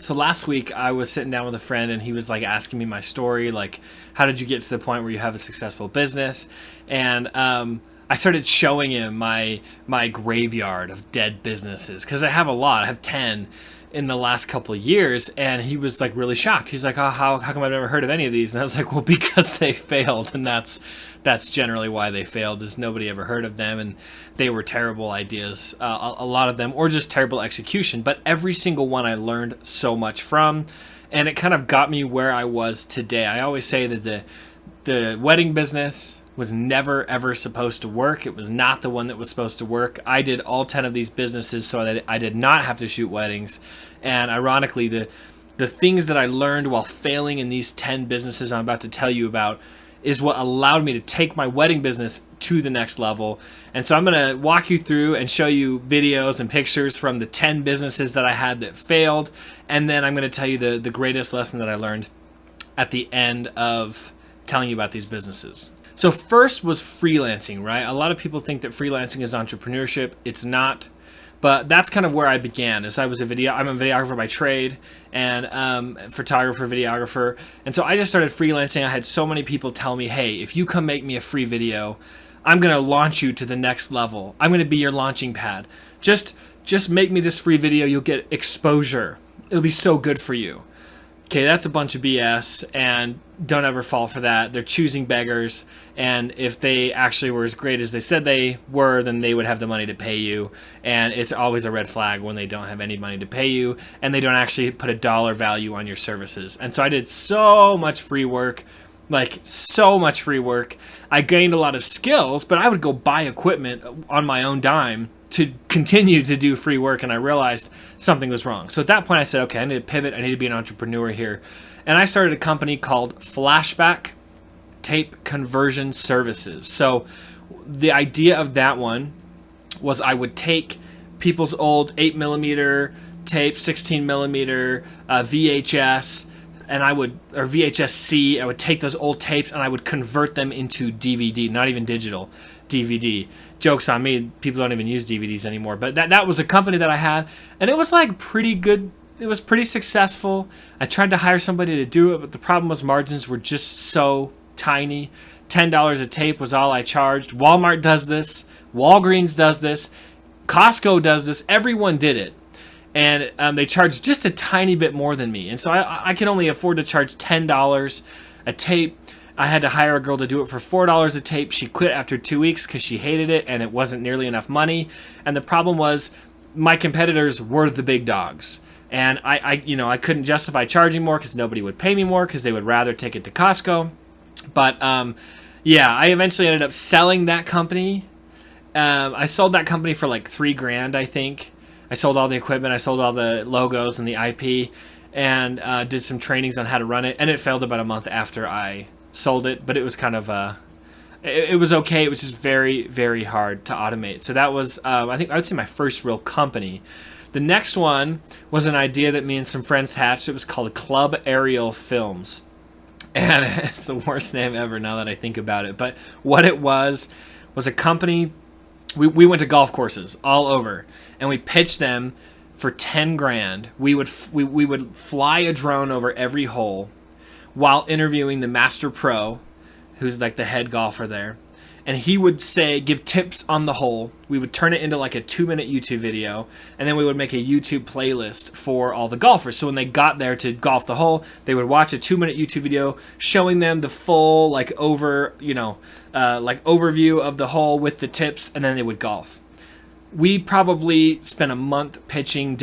So last week I was sitting down with a friend and he was like asking me my story, like, how did you get to the point where you have a successful business? And I started showing him my graveyard of dead businesses, because I have a lot. I have 10 in the last couple of years, and he was like really shocked. He's like, oh, how come I've never heard of any of these? And I was like, well, because they failed, and that's generally why they failed, is nobody ever heard of them, and they were terrible ideas, a lot of them, or just terrible execution. But every single one I learned so much from, and it kind of got me where I was today. I always say that the wedding business was never ever supposed to work. It was not the one that was supposed to work. I did all 10 of these businesses so that I did not have to shoot weddings. And ironically, the things that I learned while failing in these 10 businesses I'm about to tell you about is what allowed me to take my wedding business to the next level. And so I'm going to walk you through and show you videos and pictures from the 10 businesses that I had that failed. And then I'm going to tell you the greatest lesson that I learned at the end of telling you about these businesses. So first was freelancing, right? A lot of people think that freelancing is entrepreneurship. It's not, but that's kind of where I began. As I'm a videographer by trade, and photographer, videographer, and so I just started freelancing. I had so many people tell me, "Hey, if you come make me a free video, I'm gonna launch you to the next level. I'm gonna be your launching pad. Just make me this free video. You'll get exposure. It'll be so good for you." Okay, that's a bunch of BS, and don't ever fall for that. They're choosing beggars, and if they actually were as great as they said they were, then they would have the money to pay you, and it's always a red flag when they don't have any money to pay you, and they don't actually put a dollar value on your services. And so I did so much free work, like so much free work. I gained a lot of skills, but I would go buy equipment on my own dime to continue to do free work, and I realized something was wrong. So at that point I said, okay, I need to pivot, I need to be an entrepreneur here. And I started a company called Flashback Tape Conversion Services. So the idea of that one was I would take people's old 8mm tape, 16mm, VHS, and or VHS-C, I would take those old tapes and I would convert them into DVD, not even digital, DVD. Joke's on me, people don't even use DVDs anymore. But that was a company that I had, and it was like pretty good. It was pretty successful. I tried to hire somebody to do it, but the problem was margins were just so tiny. $10 a tape was all I charged. Walmart does this. Walgreens does this. Costco does this. Everyone did it. And they charged just a tiny bit more than me. And so I can only afford to charge $10 a tape. I had to hire a girl to do it for $4 a tape. She quit after 2 weeks because she hated it and it wasn't nearly enough money. And the problem was my competitors were the big dogs. And I couldn't justify charging more because nobody would pay me more because they would rather take it to Costco. But yeah, I eventually ended up selling that company. I sold that company for like $3,000, I think. I sold all the equipment, I sold all the logos and the IP, and did some trainings on how to run it. And it failed about a month after I sold it, but it was kind of it was okay. It was just very, very hard to automate. So that was I think I would say my first real company. The next one was an idea that me and some friends hatched. It was called Club Aerial Films, and it's the worst name ever now that I think about it. But what it was a company. We went to golf courses all over, and we pitched them for $10,000. We would fly a drone over every hole while interviewing the master pro, who's like the head golfer there, and he would give tips on the hole. We would turn it into like a 2-minute YouTube video, and then we would make a YouTube playlist for all the golfers. So when they got there to golf the hole, they would watch a 2-minute YouTube video showing them the full overview of the hole with the tips, and then they would golf. We probably spent a month pitching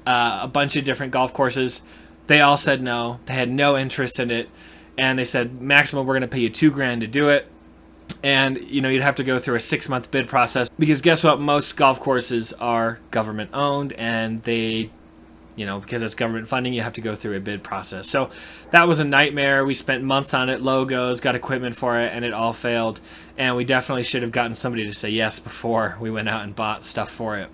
a bunch of different golf courses. They all said no. They had no interest in it, and they said, maximum, we're going to pay you $2,000 to do it. And you'd have to go through a 6-month bid process, because guess what? Most golf courses are government owned, and they, because it's government funding, you have to go through a bid process. So that was a nightmare. We spent months on it, logos, got equipment for it, and it all failed. And we definitely should have gotten somebody to say yes before we went out and bought stuff for it.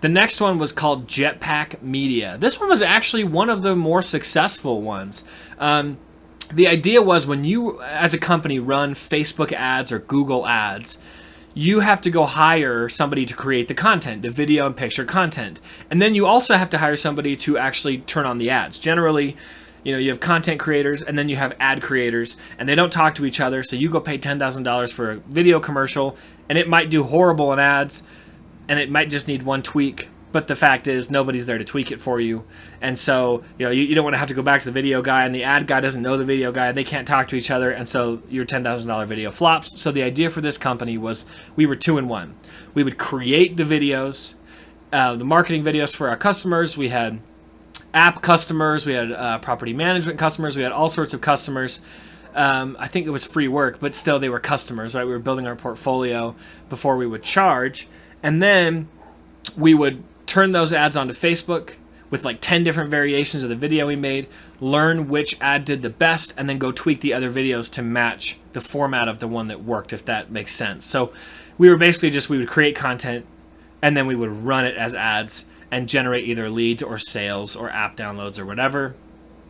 The next one was called Jetpack Media. This one was actually one of the more successful ones. The idea was, when you, as a company, run Facebook ads or Google ads, you have to go hire somebody to create the content, the video and picture content. And then you also have to hire somebody to actually turn on the ads. Generally, you have content creators and then you have ad creators, and they don't talk to each other. So you go pay $10,000 for a video commercial, and it might do horrible in ads, and it might just need one tweak. But the fact is, nobody's there to tweak it for you. And so, you don't want to have to go back to the video guy, and the ad guy doesn't know the video guy. They can't talk to each other, and so your $10,000 video flops. So the idea for this company was we were 2-in-1. We would create the videos, the marketing videos for our customers. We had app customers. We had property management customers. We had all sorts of customers. I think it was free work, but still they were customers, right? We were building our portfolio before we would charge. And then we would turn those ads onto Facebook with like 10 different variations of the video we made, learn which ad did the best, and then go tweak the other videos to match the format of the one that worked, if that makes sense. So we were basically we would create content, and then we would run it as ads and generate either leads or sales or app downloads or whatever.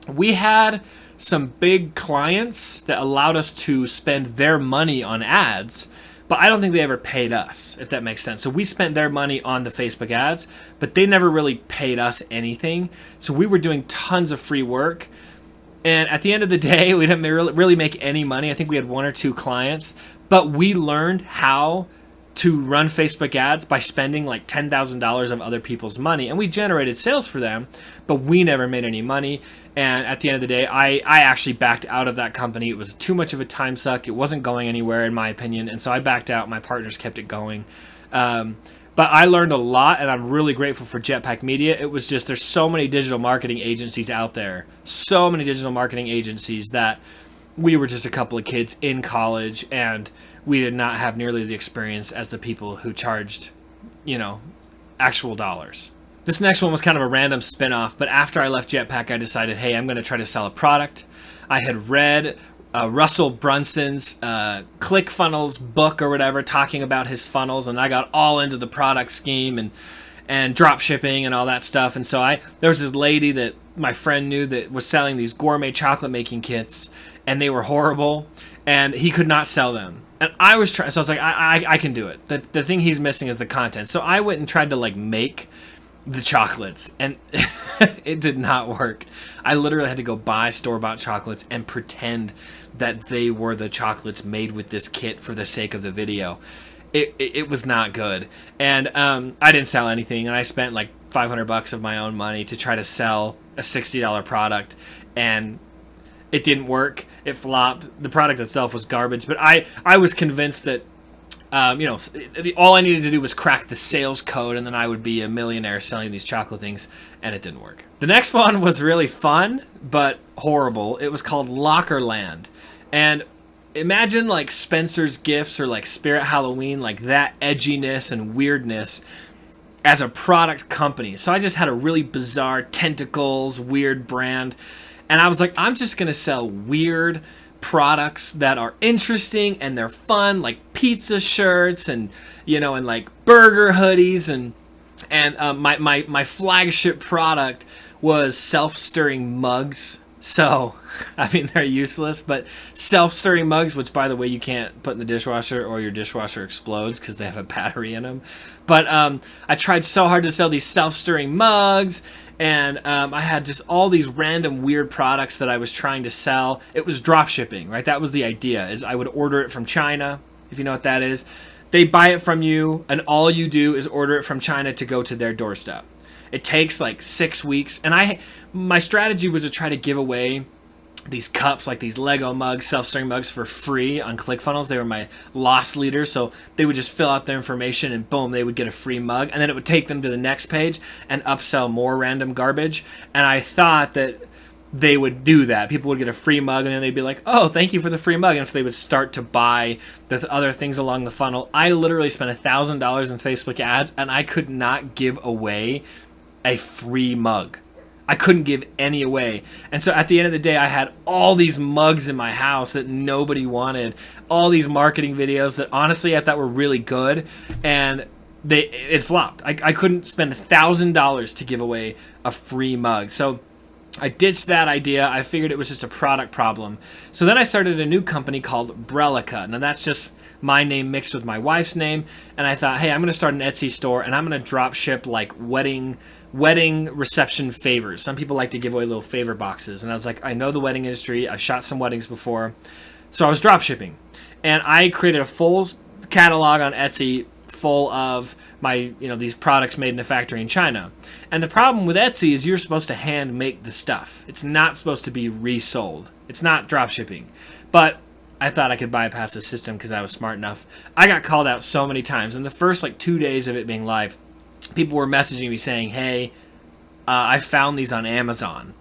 We had some big clients that allowed us to spend their money on ads, but I don't think they ever paid us, if that makes sense. So we spent their money on the Facebook ads, but they never really paid us anything. So we were doing tons of free work. And at the end of the day, we didn't really make any money. I think we had 1 or 2 clients, but we learned how to run Facebook ads by spending like $10,000 of other people's money. And we generated sales for them, but we never made any money. And at the end of the day, I actually backed out of that company. It was too much of a time suck. It wasn't going anywhere, in my opinion. And so I backed out. My partners kept it going. But I learned a lot, and I'm really grateful for Jetpack Media. It was just, there's so many digital marketing agencies out there. So many digital marketing agencies that we were just a couple of kids in college, and we did not have nearly the experience as the people who charged, actual dollars. This next one was kind of a random spin-off, but after I left Jetpack, I decided, hey, I'm going to try to sell a product. I had read Russell Brunson's ClickFunnels book or whatever, talking about his funnels, and I got all into the product scheme and drop shipping and all that stuff. And so there was this lady that my friend knew that was selling these gourmet chocolate making kits, and they were horrible, and he could not sell them. And I was trying, so I was like, I can do it. The thing he's missing is the content. So I went and tried to make the chocolates, and it did not work. I literally had to go buy store-bought chocolates and pretend that they were the chocolates made with this kit for the sake of the video. It was not good. And I didn't sell anything, and I spent like $500 of my own money to try to sell a $60 product, and it didn't work. It flopped. The product itself was garbage, but I was convinced that all I needed to do was crack the sales code, and then I would be a millionaire selling these chocolate things, and it didn't work. The next one was really fun, but horrible. It was called Lockerland. And imagine like Spencer's Gifts or like Spirit Halloween, like that edginess and weirdness as a product company. So I just had a really bizarre tentacles, weird brand. And I was like, I'm just going to sell weird products that are interesting and they're fun, like pizza shirts and like burger hoodies, and my flagship product was self-stirring mugs. So I mean, they're useless, but self-stirring mugs, which by the way you can't put in the dishwasher or your dishwasher explodes because they have a battery in them. But I tried so hard to sell these self-stirring mugs, and I had just all these random weird products that I was trying to sell. It was drop shipping, right? That was the idea, is I would order it from China, if you know what that is. They buy it from you, and all you do is order it from China to go to their doorstep. It takes like 6 weeks, and my strategy was to try to give away these cups, like these Lego mugs, self-stirring mugs, for free on ClickFunnels. They were my loss leaders, so they would just fill out their information and boom, they would get a free mug, and then it would take them to the next page and upsell more random garbage. And I thought that they would do that. People would get a free mug, and then they'd be like, oh, thank you for the free mug, and so they would start to buy the other things along the funnel. I literally spent $1,000 in Facebook ads, and I could not give away a free mug. I couldn't give any away. And so at the end of the day, I had all these mugs in my house that nobody wanted, all these marketing videos that honestly I thought were really good, and it flopped. I couldn't spend $1,000 to give away a free mug. So I ditched that idea. I figured it was just a product problem. So then I started a new company called BriellaKheh. Now that's just my name mixed with my wife's name. And I thought, hey, I'm going to start an Etsy store, and I'm going to drop ship like wedding reception favors. Some people like to give away little favor boxes. And I was like, I know the wedding industry. I've shot some weddings before. So I was drop shipping. And I created a full catalog on Etsy full of my, these products made in a factory in China. And the problem with Etsy is you're supposed to hand make the stuff. It's not supposed to be resold. It's not drop shipping. But I thought I could bypass the system because I was smart enough. I got called out so many times. In the first 2 days of it being live, people were messaging me saying, hey, I found these on Amazon,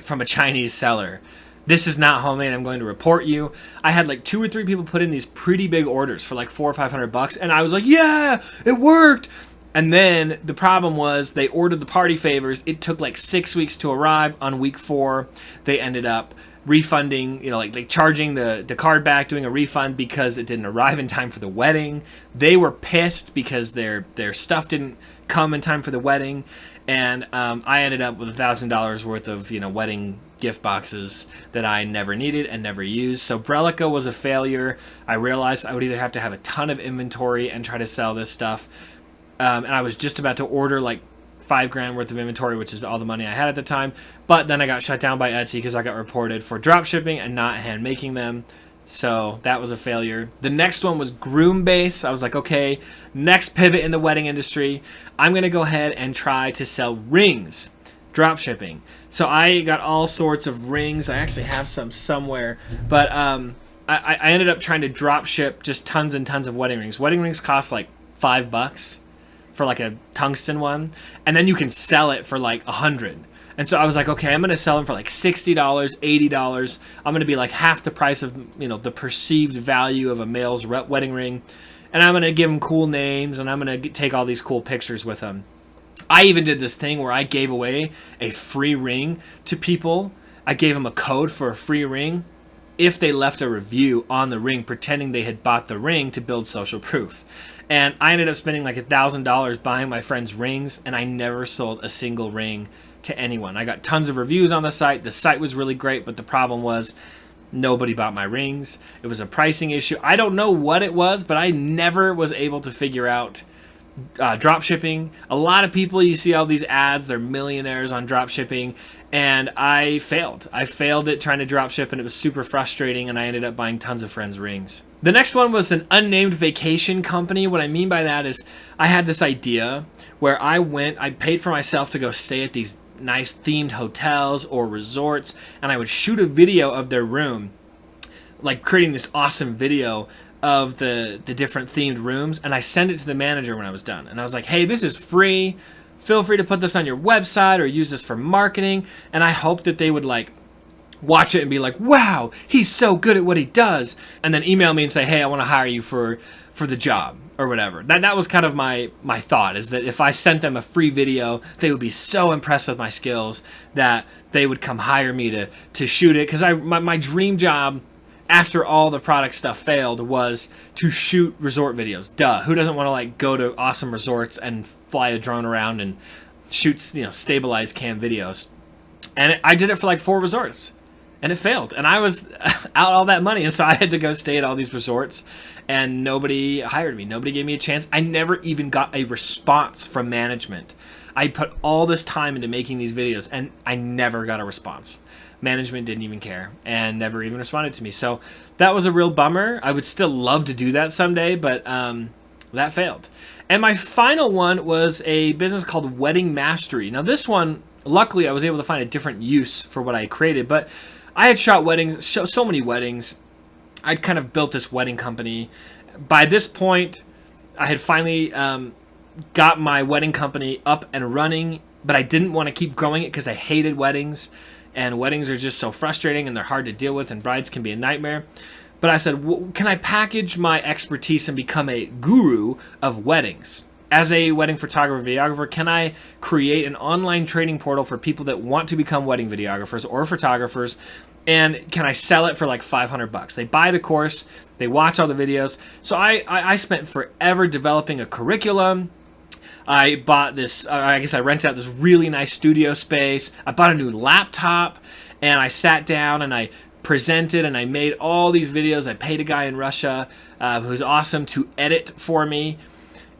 from a Chinese seller. This is not homemade. I'm going to report you. I had 2 or 3 people put in these pretty big orders for $400 or $500, and I was like, yeah, it worked. And then the problem was they ordered the party favors. It took 6 weeks to arrive. On week 4, they ended up refunding, charging the card back, doing a refund because it didn't arrive in time for the wedding. They were pissed because their stuff didn't come in time for the wedding. And I ended up with $1,000 worth of wedding gift boxes that I never needed and never used. So BriellaKheh was a failure. I realized I would either have to have a ton of inventory and try to sell this stuff, and I was just about to order $5,000 worth of inventory, which is all the money I had at the time. But then I got shut down by Etsy because I got reported for drop shipping and not hand making them. So that was a failure. The next one was GroomBased. I was like, okay, next pivot in the wedding industry. I'm going to go ahead and try to sell rings, drop shipping. So I got all sorts of rings. I actually have some somewhere. But I ended up trying to drop ship just tons and tons of wedding rings. Wedding rings cost $5 for a tungsten one. And then you can sell it for $100. And so I was like, okay, I'm going to sell them for $60, $80. I'm going to be half the price of, the perceived value of a male's wedding ring. And I'm going to give them cool names, and I'm going to take all these cool pictures with them. I even did this thing where I gave away a free ring to people. I gave them a code for a free ring if they left a review on the ring, pretending they had bought the ring to build social proof. And I ended up spending $1,000 buying my friends rings, and I never sold a single ring to anyone. I got tons of reviews on the site. The site was really great, but the problem was nobody bought my rings. It was a pricing issue. I don't know what it was, but I never was able to figure out drop shipping. A lot of people, you see all these ads, they're millionaires on drop shipping, and I failed. I failed at trying to drop ship, and it was super frustrating, and I ended up buying tons of friends' rings. The next one was an unnamed vacation company. What I mean by that is I had this idea where I paid for myself to go stay at these nice themed hotels or resorts, and I would shoot a video of their room, creating this awesome video of the different themed rooms, and I send it to the manager when I was done. And I was like, hey, this is free. Feel free to put this on your website or use this for marketing. And I hoped that they would watch it and be like, wow, he's so good at what he does. And then email me and say, hey, I want to hire you for the job or whatever. That was kind of my thought, is that if I sent them a free video, they would be so impressed with my skills that they would come hire me to shoot it. Because my dream job after all the product stuff failed was to shoot resort videos. Duh. Who doesn't want to go to awesome resorts and fly a drone around and shoot stabilized cam videos? And I did it for 4 resorts. And it failed. And I was out all that money. And so I had to go stay at all these resorts. And nobody hired me. Nobody gave me a chance. I never even got a response from management. I put all this time into making these videos, and I never got a response. Management didn't even care and never even responded to me. So that was a real bummer. I would still love to do that someday, but that failed. And my final one was a business called Wedding Mastery. Now this one, luckily I was able to find a different use for what I created, but I had shot weddings, so many weddings. I'd kind of built this wedding company. By this point, I had finally got my wedding company up and running, but I didn't want to keep growing it because I hated weddings, and weddings are just so frustrating and they're hard to deal with, and brides can be a nightmare. But I said, can I package my expertise and become a guru of weddings? As a wedding photographer, videographer, can I create an online training portal for people that want to become wedding videographers or photographers? And can I sell it for $500? They buy the course, they watch all the videos. So I spent forever developing a curriculum. I bought this, I rented out this really nice studio space. I bought a new laptop, and I sat down and I presented and I made all these videos. I paid a guy in Russia who's awesome to edit for me.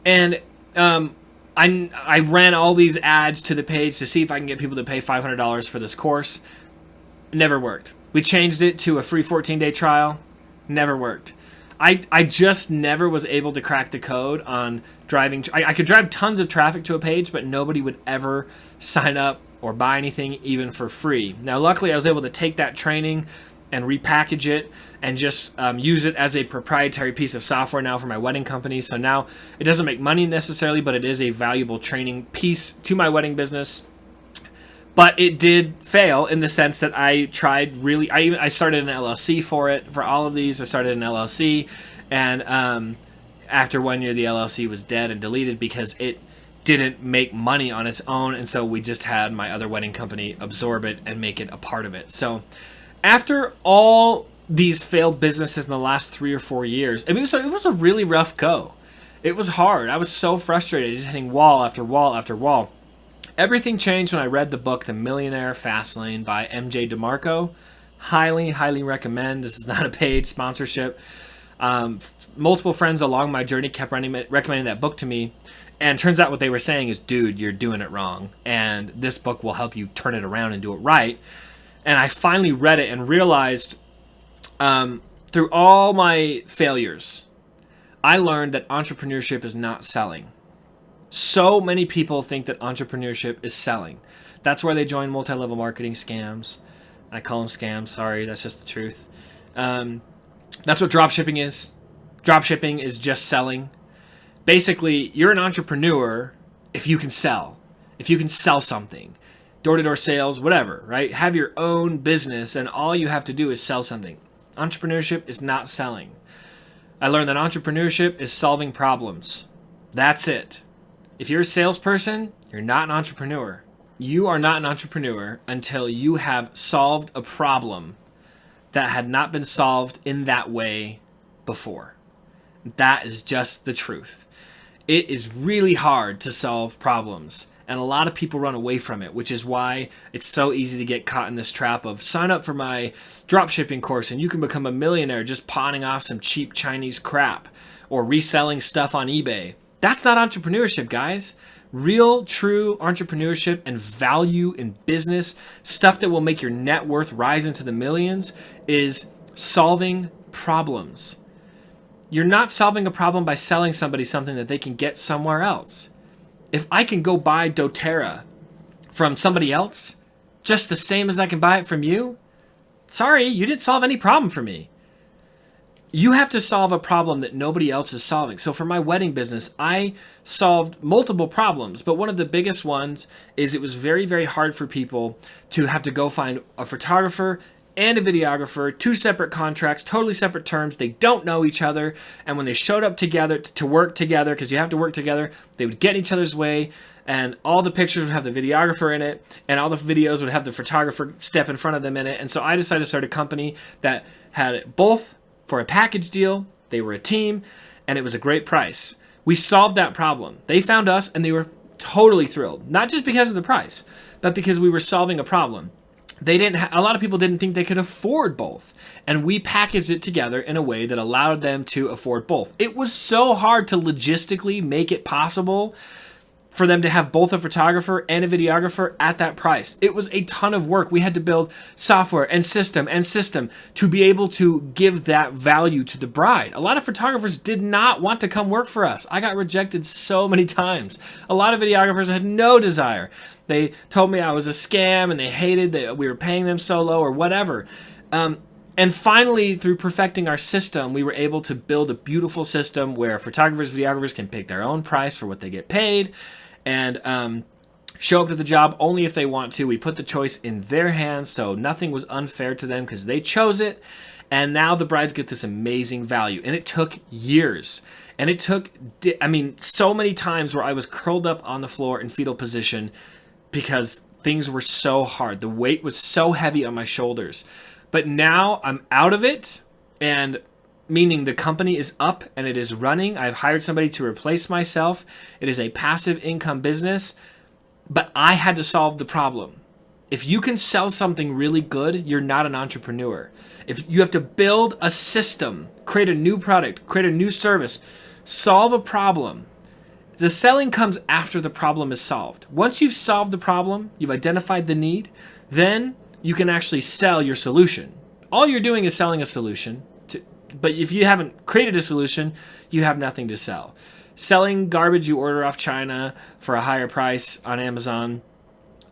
And I ran all these ads to the page to see if I can get people to pay $500 for this course. Never worked. We changed it to a free 14-day trial. Never worked. I just never was able to crack the code on driving. I could drive tons of traffic to a page, but nobody would ever sign up or buy anything even for free. Now, luckily, I was able to take that training and repackage it and just use it as a proprietary piece of software now for my wedding company. So now it doesn't make money necessarily, but it is a valuable training piece to my wedding business. But it did fail in the sense that I tried really. I started an LLC for it. For all of these, I started an LLC. And after 1 year, the LLC was dead and deleted because it didn't make money on its own. And so we just had my other wedding company absorb it and make it a part of it. So after all these failed businesses in the last 3 or 4 years, it was a really rough go. It was hard. I was so frustrated, just hitting wall after wall after wall. Everything changed when I read the book The Millionaire Fastlane by MJ DeMarco. Highly, highly recommend. This is not a paid sponsorship. Multiple friends along my journey kept recommending that book to me. And turns out what they were saying is, dude, you're doing it wrong. And this book will help you turn it around and do it right. And I finally read it and realized through all my failures, I learned that entrepreneurship is not selling. So many people think that entrepreneurship is selling. That's where they join multi-level marketing scams. I call them scams. Sorry, that's just the truth. That's what dropshipping is. Dropshipping is just selling. Basically, you're an entrepreneur if you can sell. If you can sell something. Door-to-door sales, whatever, right? Have your own business and all you have to do is sell something. Entrepreneurship is not selling. I learned that entrepreneurship is solving problems. That's it. If you're a salesperson, you're not an entrepreneur. You are not an entrepreneur until you have solved a problem that had not been solved in that way before. That is just the truth. It is really hard to solve problems, and a lot of people run away from it, which is why it's so easy to get caught in this trap of sign up for my dropshipping course and you can become a millionaire just pawning off some cheap Chinese crap or reselling stuff on eBay. That's not entrepreneurship, guys. Real, true entrepreneurship and value in business, stuff that will make your net worth rise into the millions, is solving problems. You're not solving a problem by selling somebody something that they can get somewhere else. If I can go buy doTERRA from somebody else, just the same as I can buy it from you, sorry, you didn't solve any problem for me. You have to solve a problem that nobody else is solving. So for my wedding business, I solved multiple problems, but one of the biggest ones is it was very, very hard for people to have to go find a photographer and a videographer, 2 separate contracts, totally separate terms. They don't know each other. And when they showed up together to work together, because you have to work together, they would get in each other's way. And all the pictures would have the videographer in it. And all the videos would have the photographer step in front of them in it. And so I decided to start a company that had both for a package deal. They were a team. And it was a great price. We solved that problem. They found us and they were totally thrilled. Not just because of the price, but because we were solving a problem. A lot of people didn't think they could afford both. And we packaged it together in a way that allowed them to afford both. It was so hard to logistically make it possible for them to have both a photographer and a videographer at that price. It was a ton of work. We had to build software and system to be able to give that value to the bride. A lot of photographers did not want to come work for us. I got rejected so many times. A lot of videographers had no desire. They told me I was a scam and they hated that we were paying them so low or whatever. And finally, through perfecting our system, we were able to build a beautiful system where photographers, videographers can pick their own price for what they get paid and show up to the job only if they want to. We put the choice in their hands, so nothing was unfair to them because they chose it. And now the brides get this amazing value. And it took years. And it took, so many times where I was curled up on the floor in fetal position because things were so hard. The weight was so heavy on my shoulders. But now I'm out of it, and meaning the company is up and it is running. I've hired somebody to replace myself. It is a passive income business, but I had to solve the problem. If you can sell something really good, you're not an entrepreneur. If you have to build a system, create a new product, create a new service, solve a problem, the selling comes after the problem is solved. Once you've solved the problem, you've identified the need, then you can actually sell your solution. All you're doing is selling a solution. But if you haven't created a solution, you have nothing to sell. Selling garbage you order off China for a higher price on Amazon,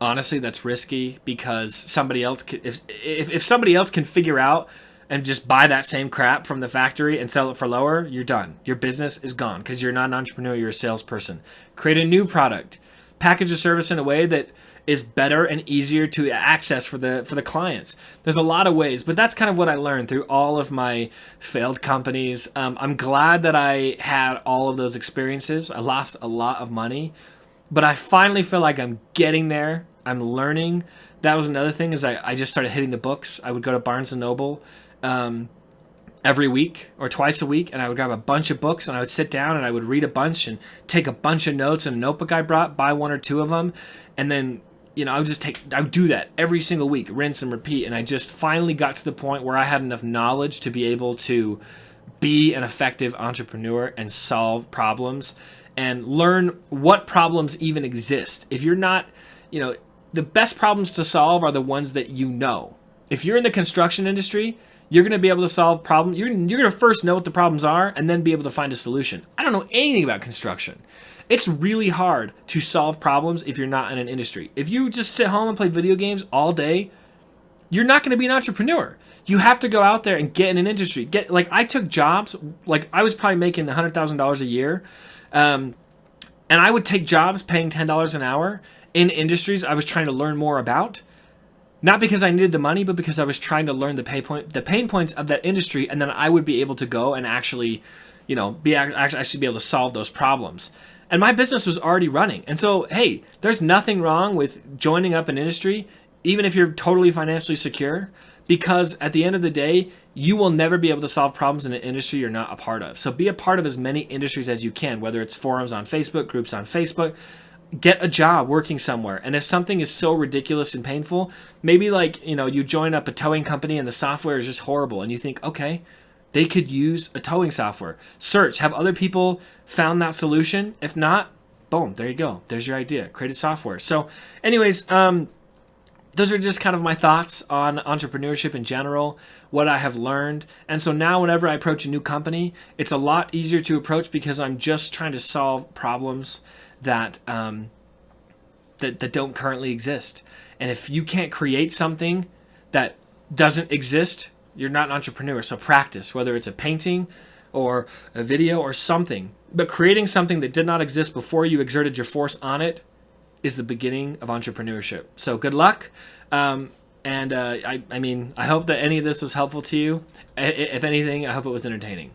honestly, that's risky because somebody else if somebody else can figure out and just buy that same crap from the factory and sell it for lower, you're done. Your business is gone because you're not an entrepreneur, you're a salesperson. Create a new product. Package a service in a way that is better and easier to access for the clients. There's a lot of ways, but that's kind of what I learned through all of my failed companies. I'm glad that I had all of those experiences. I lost a lot of money, but I finally feel like I'm getting there. I'm learning. That was another thing is I just started hitting the books. I would go to Barnes & Noble every week or twice a week, and I would grab a bunch of books and I would sit down and I would read a bunch and take a bunch of notes in a notebook I brought, buy one or two of them, and then I would do that every single week, rinse and repeat, and I just finally got to the point where I had enough knowledge to be able to be an effective entrepreneur and solve problems and learn what problems even exist. If you're not, the best problems to solve are the ones that you know. If you're in the construction industry, you're going to be able to solve problems. You're going to first know what the problems are and then be able to find a solution. I don't know anything about construction. It's really hard to solve problems if you're not in an industry. If you just sit home and play video games all day, you're not going to be an entrepreneur. You have to go out there and get in an industry. I took jobs, I was probably making $100,000 a year, and I would take jobs paying $10 an hour in industries I was trying to learn more about. Not because I needed the money, but because I was trying to learn the pain points of that industry, and then I would be able to go and actually, be able to solve those problems. And my business was already running. And so, hey, there's nothing wrong with joining up an industry, even if you're totally financially secure, because at the end of the day, you will never be able to solve problems in an industry you're not a part of. So be a part of as many industries as you can, whether it's forums on Facebook, groups on Facebook. Get a job working somewhere. And if something is so ridiculous and painful, maybe you join up a towing company and the software is just horrible and you think, okay, they could use a towing software. Search, have other people found that solution? If not, boom, there you go. There's your idea. Create a software. So anyways, those are just kind of my thoughts on entrepreneurship in general, what I have learned. And so now whenever I approach a new company, it's a lot easier to approach because I'm just trying to solve problems that that don't currently exist. And if you can't create something that doesn't exist, you're not an entrepreneur. So practice, whether it's a painting or a video or something. But creating something that did not exist before you exerted your force on it is the beginning of entrepreneurship. So good luck. I hope that any of this was helpful to you. If anything, I hope it was entertaining.